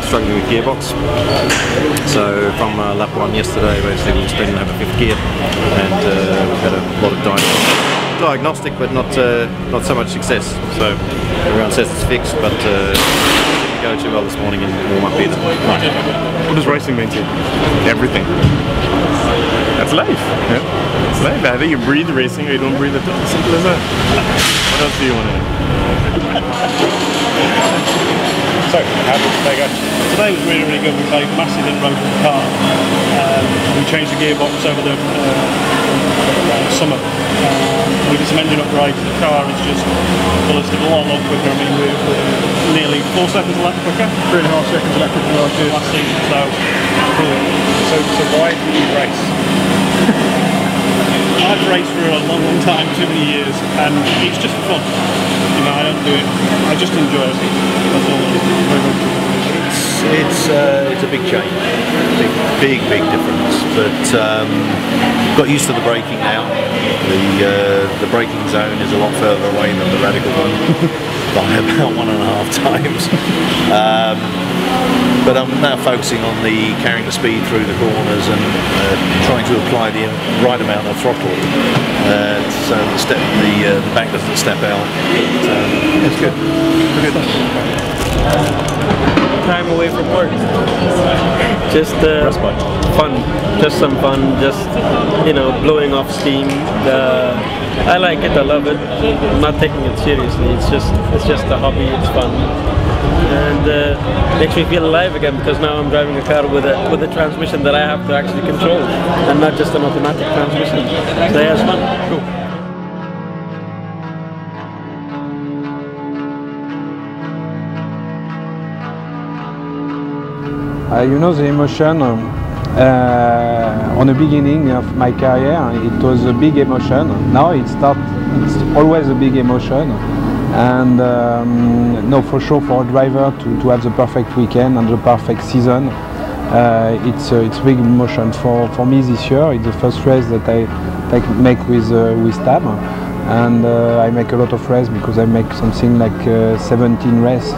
struggling with gearbox. So from lap 1 yesterday, basically we didn't have a 5th gear, and we've had a lot of diagnostic, but not so much success. So everyone says it's fixed, but didn't go too well this morning in warm up either. Right. What does racing mean to you? Everything. That's life. Yeah. It's life. Either you breathe racing or you don't breathe at all. Simple as that. What else do you want to know? So, today was really, really good. We played massive inroad with the car. We changed the gearbox over the summer. We did some engine upgrades. The car is just ballistic, a lot quicker. I mean, we're nearly 4 seconds left quicker. 3.5 seconds left quicker than last season. So, brilliant. So why do you race? I've raced for a long, long time, too many years, and it's just fun. You know, I don't do it. I just enjoy it. That's all it is. It's a big change, big difference. But got used to the braking now. The braking zone is a lot further away than the radical one by about 1.5 times. But I'm now focusing on carrying the speed through the corners and trying to apply the right amount of throttle so the back doesn't step out. It's good. Time away from work. Just fun. Just some fun. Just, you know, blowing off steam. I like it. I love it. I'm not taking it seriously. It's just a hobby. It's fun. And makes me feel alive again, because now I'm driving a car with a transmission that I have to actually control, and not just an automatic transmission. So yeah, it's fun. Cool. You know, the emotion on the beginning of my career, it was a big emotion. Now it's always a big emotion. And no, for sure, for a driver to have the perfect weekend and the perfect season, it's big emotion. For me this year, it's the first race that I make with Tam, and I make a lot of races because I make something like 17 races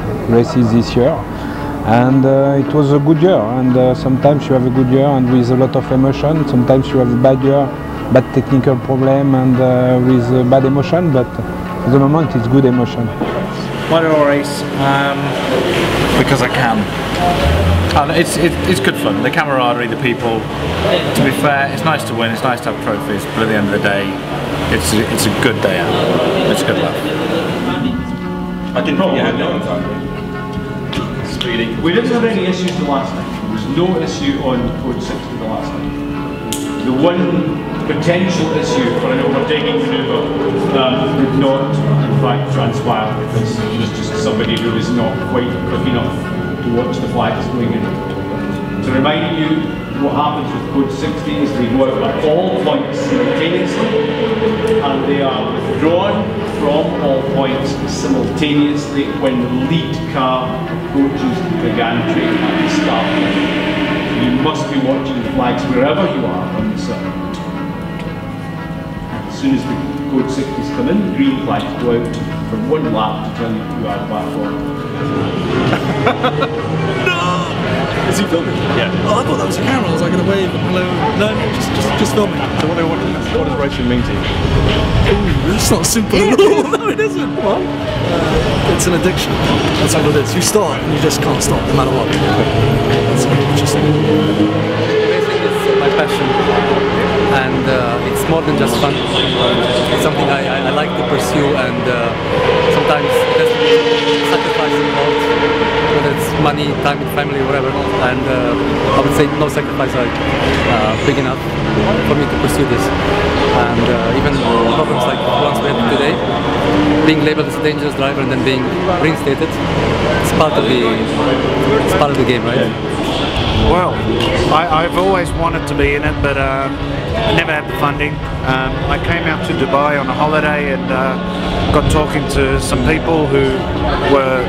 this year. And it was a good year, and sometimes you have a good year and with a lot of emotion, sometimes you have a bad year, bad technical problem and with bad emotion, but at the moment it's good emotion. Why do I race? Because I can. And it's good fun, the camaraderie, the people. To be fair, it's nice to win, it's nice to have trophies, but at the end of the day, it's a good day out. It's good luck. I didn't think you had no time. We didn't have any issues the last night. There was no issue on code 60 the last night. The one potential issue for an overtaking manoeuvre did not in fact transpire, because it was just somebody who was not quite quick enough to watch the flags going in. To remind you, what happens with code 60 is they go out at all points simultaneously, and they are withdrawn from all points simultaneously when the lead car approaches the gantry at the start line. You must be watching the flags wherever you are on the circuit. As soon as the code 60s come in, the green flags go out for one lap to tell you who are back on. No! Is he filming? Yeah. Oh, I thought that was a camera. I was like, going to wave and hello. No, just filming. So what does racing mean to you? Ooh, it's not simple at all. No, it isn't. What? It's an addiction. That's what it is. You start and you just can't stop, no matter what. That's really interesting. Racing is my passion, and it's more than just fun. It's something I like to pursue, and sometimes there's sacrifice involved, whether it's money, time with family, whatever. And I would say no sacrifice are big enough for me to pursue this. And even problems like the ones we had today, being labeled as a dangerous driver and then being reinstated, it's part of the game, right? Well, I've always wanted to be in it, but I never had the funding. I came out to Dubai on a holiday and got talking to some people who were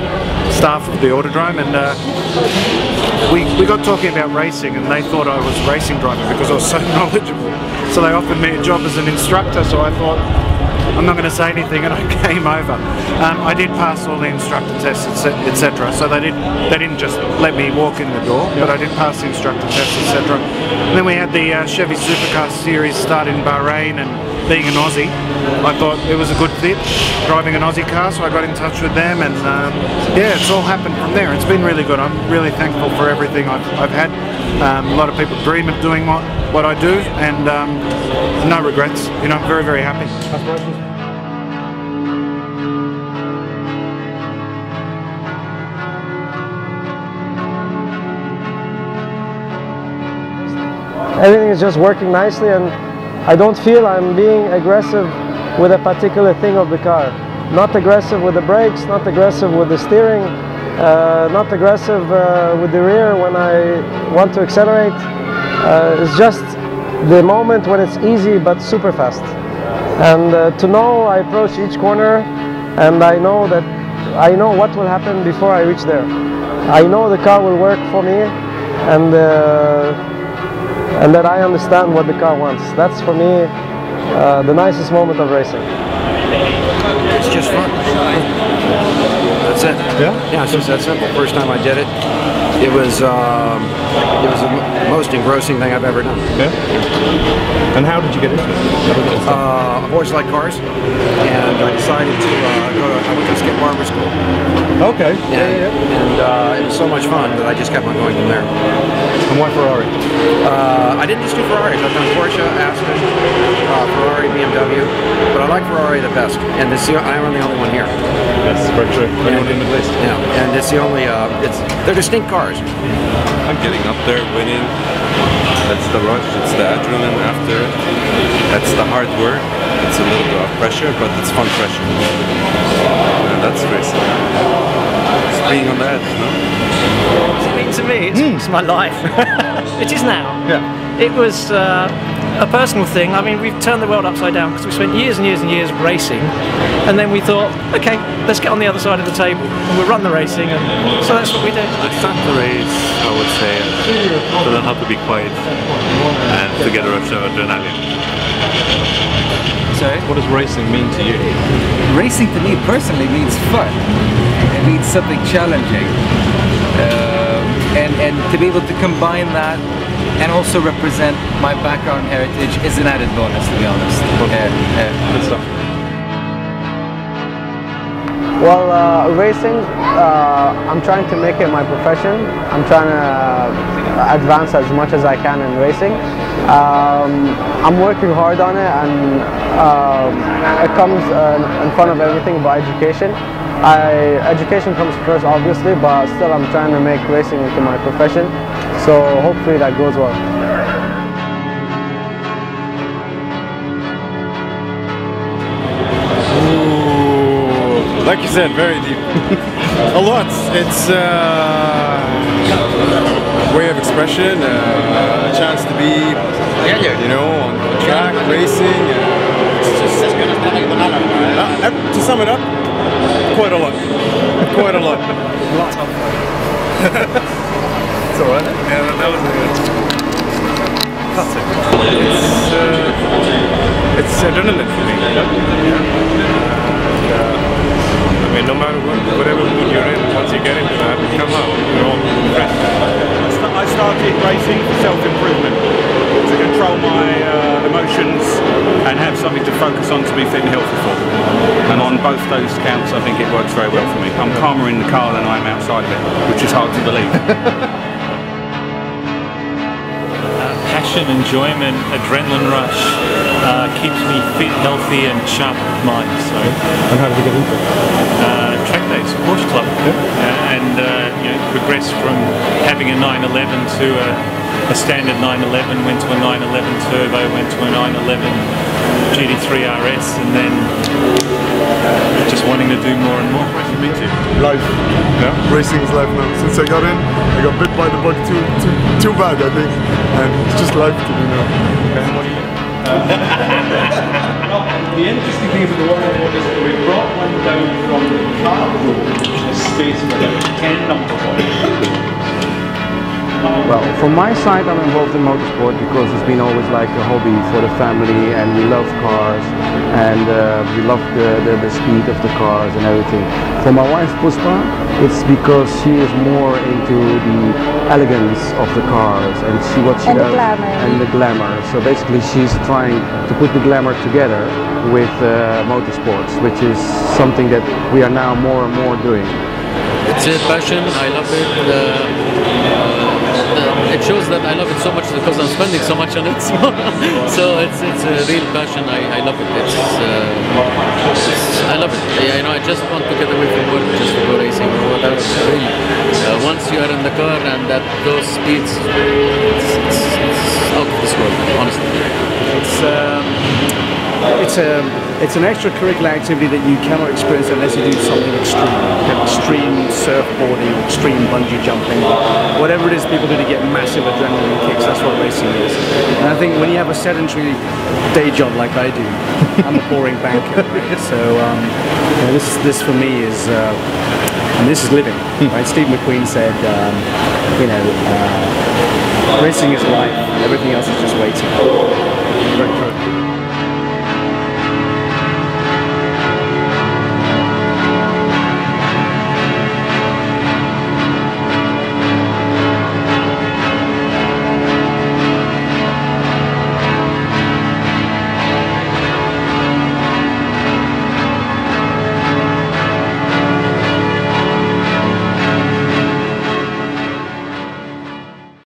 staff of the Autodrome, and we got talking about racing, and they thought I was a racing driver because I was so knowledgeable. So they offered me a job as an instructor, so I thought, I'm not going to say anything, and I came over. I did pass all the instructor tests, etc. So they didn't just let me walk in the door, but I did pass the instructor tests, etc. Then we had the Chevy Supercar Series start in Bahrain, and being an Aussie, I thought it was a good fit, driving an Aussie car, so I got in touch with them, and yeah, it's all happened from there. It's been really good. I'm really thankful for everything I've had. A lot of people dream of doing what I do, and no regrets. You know, I'm very, very happy. Everything is just working nicely, and I don't feel I'm being aggressive with a particular thing of the car. Not aggressive with the brakes, not aggressive with the steering, not aggressive with the rear when I want to accelerate. It's just the moment when it's easy but super fast. And to know I approach each corner, and I know what will happen before I reach there. I know the car will work for me, and that I understand what the car wants. That's for me the nicest moment of racing. It's just fun. That's it. Yeah, it's just that simple. First time I did it, it was the most engrossing thing I've ever done. Yeah. And how did you get into it? I've always liked cars, and I decided to I went to skip barber school. Okay. And it was so much fun that I just kept on going from there. And why Ferrari? I didn't just do Ferraris. I've done Porsche, Aston, Ferrari, BMW, but I like Ferrari the best. And I'm the only one here. That's very true. Anyone in the Middle East? Yeah, and it's the only. They're distinct cars. I'm getting up there, winning. That's the rush. It's the adrenaline after it. That's the hard work. It's a little bit of pressure, but it's fun pressure. And that's racing. It's being on the edge, no? What does it mean to me? It's my life. It is now. Yeah. It was a personal thing. I mean, we've turned the world upside down because we spent years and years and years racing, and then we thought, okay, let's get on the other side of the table and we'll run the racing, and so that's what we did. I started the race, I would say, to learn how to be quiet and to get a rush of adrenaline. Sorry? What does racing mean to you? Racing to me personally means fun. It means something challenging. And to be able to combine that and also represent my background heritage is an added bonus, to be honest. Good stuff. Well, racing, I'm trying to make it my profession. I'm trying to advance as much as I can in racing. I'm working hard on it, and it comes in front of everything by education. Education comes first, obviously, but still I'm trying to make racing into my profession. So hopefully that goes well. Like you said, very deep. A lot. It's way of expression, a chance to be, you know, on track, racing. It's just to sum it up, quite a lot. Quite a lot. It's alright. Yeah, that was classic. It's adrenaline for me. I mean, no matter whatever mood you're in, once you get into that, you come out, you're all fresh. I started racing for self-improvement, to control my emotions and have something to focus on to be fit and healthy for. And on both those counts, I think it works very well for me. I'm calmer in the car than I am outside of it, which is hard to believe. passion, enjoyment, adrenaline rush keeps me fit, healthy and sharp of mind. So, and how did you get into it? Track days, Porsche Club, and you know, progressed from having a 911 to a standard 911, went to a 911 Turbo, went to a 911 GT3 RS, and then just wanting to do more and more. What does it mean to you? Life. Yeah? Racing is life now. Since I got in, I got bit by the bug too bad, I think, and it's just life to me now. And what do you think? The interesting thing about the World is that we brought one down from the cargo, which is a space with about 10 numbers on it. Well, From my side, I'm involved in motorsport because it's been always like a hobby for the family, and we love cars, and we love the speed of the cars and everything. For my wife Puspa, it's because she is more into the elegance of the cars and what she does, and the glamour. So basically she's trying to put the glamour together with motorsports, which is something that we are now more and more doing. It's a passion, I love it. It shows that I love it so much because I'm spending so much on it. So it's a real passion. I love it. I love it. You know, I just want to get away from work, just to go racing or whatever. Really, once you are in the car and at those speeds, it's out of this world, honestly. It's an extracurricular activity that you cannot experience unless you do something extreme. Extreme surfboarding, extreme bungee jumping, whatever it is people do to get massive adrenaline kicks, that's what racing is. And I think when you have a sedentary day job like I do, I'm a boring banker, right? So you know, this for me is, and this is living, right? Steve McQueen said, you know, racing is life, everything else is just waiting. Very true.